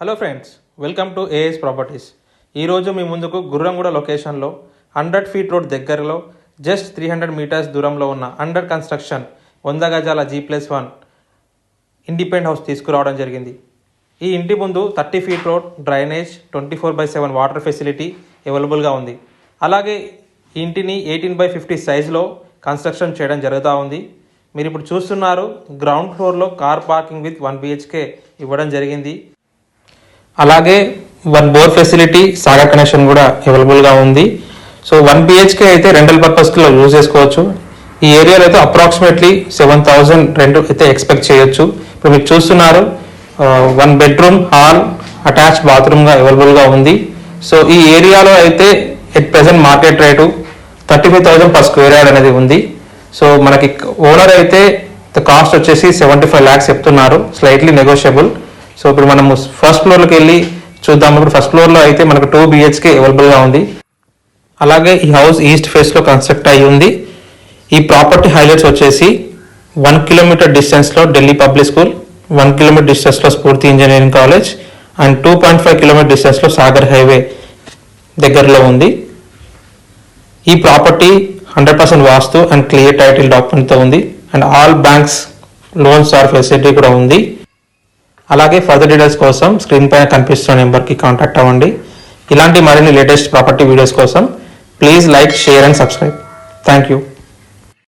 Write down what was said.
Hello friends, welcome to A S properties. ఈరోజు మీ ముందుకు గుర్రంగూడ లొకేషన్లో 100 ఫీట్ రోడ్ దగ్గరలో జస్ట్ 300 మీటర్స్ దూరంలో ఉన్న అండర్ కన్స్ట్రక్షన్ 100 గజాల G+1 ఇండిపెండెంట్ హౌస్ తీసుకురావడం జరిగింది. ఈ ఇంటి ముందు 30 feet road, drainage, 24/7 water facility అవైలబుల్గా ఉంది. అలాగే ఈ ఇంటిని 18/50 సైజులో కన్స్ట్రక్షన్ చేయడం జరుగుతూ ఉంది. మీరు ఇప్పుడు చూస్తున్నారు, గ్రౌండ్ ఫ్లోర్లో కార్ పార్కింగ్ విత్ 1 BHK ఇవ్వడం జరిగింది. అలాగే 1 బోర్ ఫెసిలిటీ, సాగర్ కనెక్షన్ కూడా అవైలబుల్గా ఉంది. సో 1 BHK అయితే రెంటల్ పర్పస్లో యూజ్ చేసుకోవచ్చు. ఈ ఏరియాలో అయితే అప్రాక్సిమేట్లీ 7,000 రెంట్ అయితే ఎక్స్పెక్ట్ చేయొచ్చు. ఇప్పుడు మీరు చూస్తున్నారు, 1 బెడ్రూమ్, హాల్, అటాచ్ బాత్రూమ్గా అవైలబుల్గా ఉంది. సో ఈ ఏరియాలో అయితే at present market rate 35,000 per square yard అనేది ఉంది. సో మనకి ఓనర్ అయితే కాస్ట్ వచ్చేసి 75 lakhs చెప్తున్నారు, స్లైట్లీ నెగోషియబుల్. సో ఇప్పుడు మనము ఫస్ట్ ఫ్లోర్కి వెళ్ళి చూద్దాము. ఇప్పుడు ఫస్ట్ ఫ్లోర్లో అయితే మనకు 2 BHK అవైలబుల్గా ఉంది. అలాగే ఈ హౌస్ ఈస్ట్ ఫేస్లో కన్స్ట్రక్ట్ అయ్యి ఉంది. ఈ ప్రాపర్టీ హైలైట్స్ వచ్చేసి 1 కిలోమీటర్ డిస్టెన్స్లో ఢిల్లీ పబ్లిక్ స్కూల్, 1 కిలోమీటర్ డిస్టెన్స్లో స్ఫూర్తి ఇంజనీరింగ్ కాలేజ్ అండ్ 2.5 కిలోమీటర్ డిస్టెన్స్లో సాగర్ హైవే దగ్గరలో ఉంది. ఈ property 100% vastu and clear title డాక్యుమెంట్తో ఉంది and all banks loans are facility కూడా ఉంది. అలాగే ఫర్దర్ డీటెయిల్స్ కోసం స్క్రీన్ పైన కనిపిస్తున్న నెంబర్కి కాంటాక్ట్ అవ్వండి. ఇలాంటి మరిన్ని లేటెస్ట్ ప్రాపర్టీ వీడియోస్ కోసం please like, share and subscribe. Thank you.